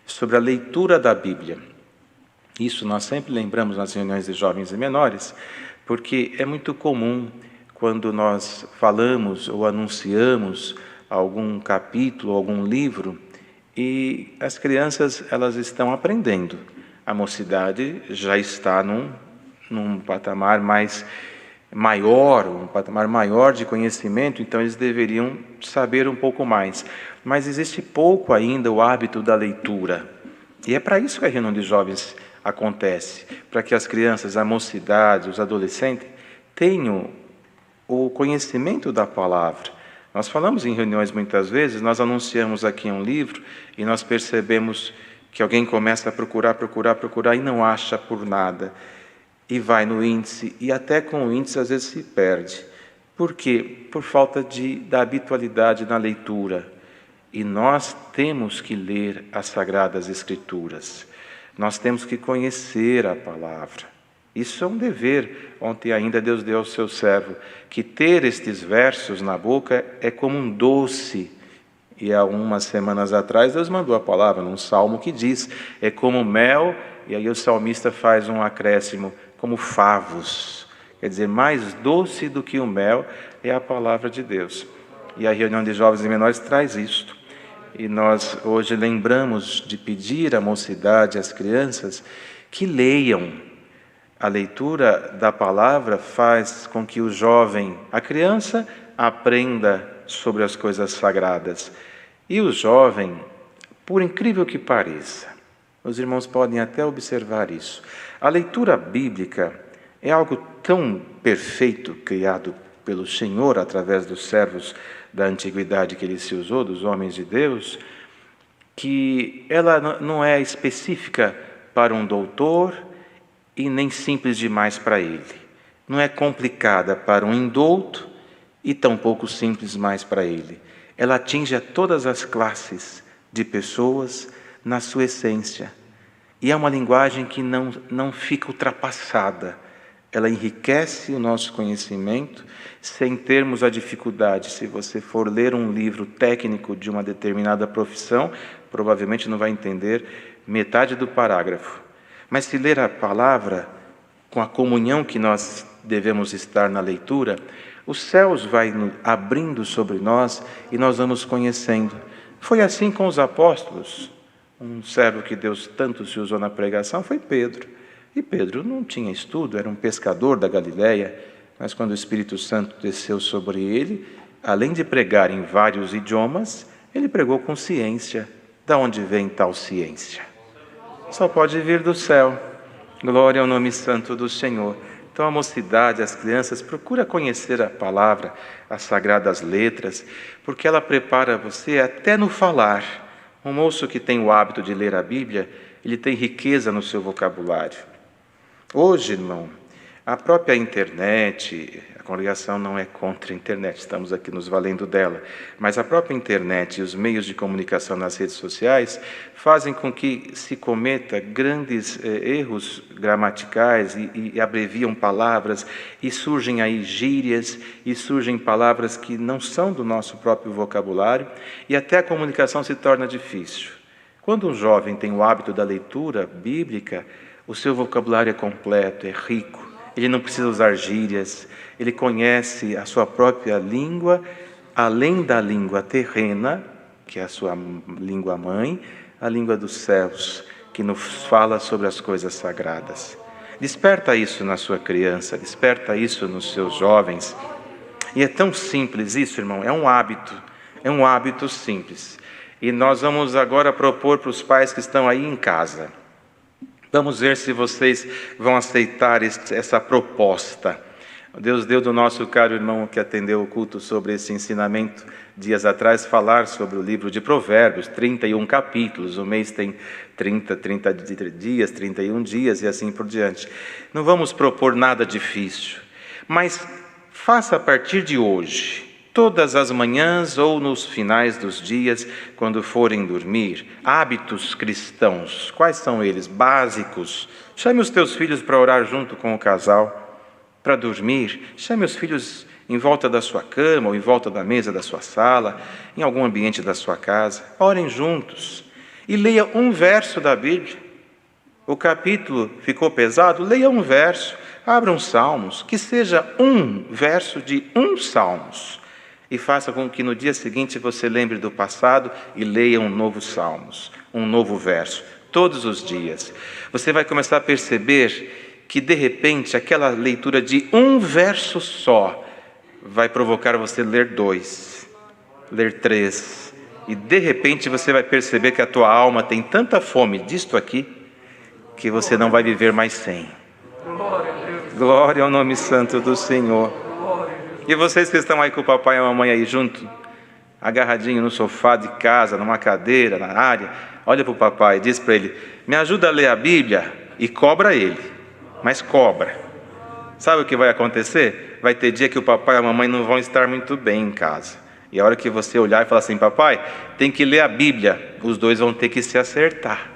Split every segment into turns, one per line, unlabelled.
sobre a leitura da Bíblia. Isso nós sempre lembramos nas reuniões de jovens e menores, porque é muito comum quando nós falamos ou anunciamos algum capítulo, algum livro, e as crianças elas estão aprendendo. A mocidade já está num patamar maior, um patamar maior de conhecimento, então eles deveriam saber um pouco mais. Mas existe pouco ainda o hábito da leitura. E é para isso que a reunião de jovens acontece, para que as crianças, a mocidade, os adolescentes tenham o conhecimento da palavra. Nós falamos em reuniões muitas vezes, nós anunciamos aqui um livro e nós percebemos que alguém começa a procurar e não acha por nada. E vai no índice, e até com o índice às vezes se perde. Por quê? Por falta da habitualidade na leitura. E nós temos que ler as Sagradas Escrituras. Nós temos que conhecer a palavra. Isso é um dever. Ontem ainda Deus deu ao seu servo que ter estes versos na boca é como um doce. E há umas semanas atrás Deus mandou a palavra num salmo que diz, é como mel, e aí o salmista faz um acréscimo, como favos. Quer dizer, mais doce do que o mel é a palavra de Deus. E a reunião de jovens e menores traz isto. E nós hoje lembramos de pedir à mocidade, às crianças, que leiam. A leitura da palavra faz com que o jovem, a criança, aprenda sobre as coisas sagradas. E o jovem, por incrível que pareça, os irmãos podem até observar isso, a leitura bíblica é algo tão perfeito, criado pelo Senhor através dos servos da antiguidade que Ele se usou, dos homens de Deus, que ela não é específica para um doutor e nem simples demais para ele. Não é complicada para um indouto e tampouco simples mais para ele. Ela atinge a todas as classes de pessoas na sua essência. E é uma linguagem que não fica ultrapassada. Ela enriquece o nosso conhecimento sem termos a dificuldade. Se você for ler um livro técnico de uma determinada profissão, provavelmente não vai entender metade do parágrafo. Mas se ler a palavra com a comunhão que nós devemos estar na leitura, os céus vai abrindo sobre nós e nós vamos conhecendo. Foi assim com os apóstolos. Um servo que Deus tanto se usou na pregação foi Pedro. E Pedro não tinha estudo, era um pescador da Galileia, mas quando o Espírito Santo desceu sobre ele, além de pregar em vários idiomas, ele pregou com ciência. Da onde vem tal ciência? Só pode vir do céu. Glória ao nome santo do Senhor. Então a mocidade, as crianças, procura conhecer a palavra, as sagradas letras, porque ela prepara você até no falar. Um moço que tem o hábito de ler a Bíblia, ele tem riqueza no seu vocabulário. Hoje, irmão, a própria internet, a congregação não é contra a internet, estamos aqui nos valendo dela, mas a própria internet e os meios de comunicação nas redes sociais fazem com que se cometa grandes erros gramaticais e abreviam palavras, e surgem aí gírias, e surgem palavras que não são do nosso próprio vocabulário, e até a comunicação se torna difícil. Quando um jovem tem o hábito da leitura bíblica, o seu vocabulário é completo, é rico. Ele não precisa usar gírias, ele conhece a sua própria língua, além da língua terrena, que é a sua língua mãe, a língua dos céus, que nos fala sobre as coisas sagradas. Desperta isso na sua criança, desperta isso nos seus jovens. E é tão simples isso, irmão, é um hábito simples. E nós vamos agora propor para os pais que estão aí em casa. Vamos ver se vocês vão aceitar essa proposta. Deus deu do nosso caro irmão que atendeu o culto sobre esse ensinamento dias atrás, falar sobre o livro de Provérbios, 31 capítulos, o mês tem 30 dias, 31 dias e assim por diante. Não vamos propor nada difícil, mas faça a partir de hoje, todas as manhãs ou nos finais dos dias, quando forem dormir, hábitos cristãos. Quais são eles? Básicos. Chame os teus filhos para orar junto com o casal. Para dormir, chame os filhos em volta da sua cama ou em volta da mesa da sua sala, em algum ambiente da sua casa. Orem juntos. E leia um verso da Bíblia. O capítulo ficou pesado? Leia um verso. Abra um Salmos, que seja um verso de um Salmos. E faça com que no dia seguinte você lembre do passado e leia um novo Salmos, um novo verso, todos os dias. Você vai começar a perceber que, de repente, aquela leitura de um verso só vai provocar você ler 2, ler 3. E, de repente, você vai perceber que a tua alma tem tanta fome disto aqui, que você não vai viver mais sem. Glória ao nome santo do Senhor. E vocês que estão aí com o papai e a mamãe aí junto, agarradinho no sofá de casa, numa cadeira, na área, olha para o papai e diz para ele: me ajuda a ler a Bíblia, e cobra ele, mas cobra. Sabe o que vai acontecer? Vai ter dia que o papai e a mamãe não vão estar muito bem em casa. E a hora que você olhar e falar assim: papai, tem que ler a Bíblia, os dois vão ter que se acertar.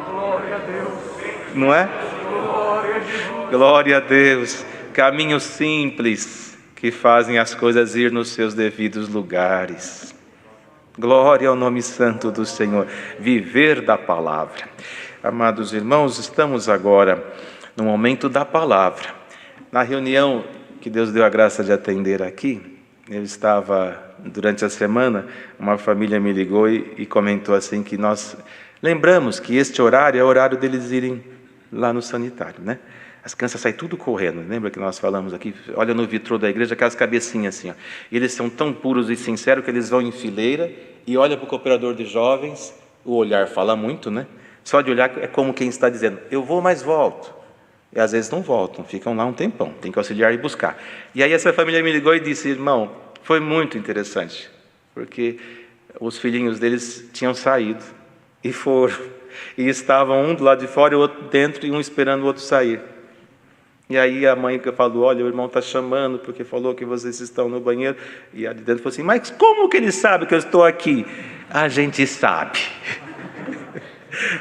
Glória a Deus.
Não é?
Glória a Deus.
Glória a Deus. Caminhos simples que fazem as coisas ir nos seus devidos lugares. Glória ao nome santo do Senhor. Viver da palavra. Amados irmãos, estamos agora no momento da palavra. Na reunião que Deus deu a graça de atender aqui, eu estava, durante a semana, uma família me ligou e comentou assim que nós lembramos que este horário é o horário deles irem lá no sanitário, né? As crianças saem tudo correndo. Lembra que nós falamos aqui? Olha no vitrô da igreja, aquelas cabecinhas assim, ó. E eles são tão puros e sinceros que eles vão em fileira e olham para o cooperador de jovens. O olhar fala muito, né? Só de olhar é como quem está dizendo: eu vou, mas volto. E às vezes não voltam, ficam lá um tempão. Tem que auxiliar e buscar. E aí essa família me ligou e disse: irmão, foi muito interessante, porque os filhinhos deles tinham saído e foram. E estavam um do lado de fora e o outro dentro, e um esperando o outro sair. E aí a mãe falou: olha, o irmão está chamando porque falou que vocês estão no banheiro. E a de dentro falou assim: mas como que ele sabe que eu estou aqui? A gente sabe.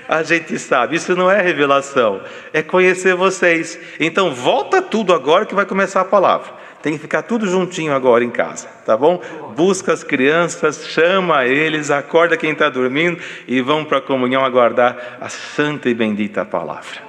A gente sabe. Isso não é revelação, é conhecer vocês. Então volta tudo agora que vai começar a palavra. Tem que ficar tudo juntinho agora em casa, tá bom? Busca as crianças, chama eles, acorda quem está dormindo e vão para a comunhão aguardar a santa e bendita palavra.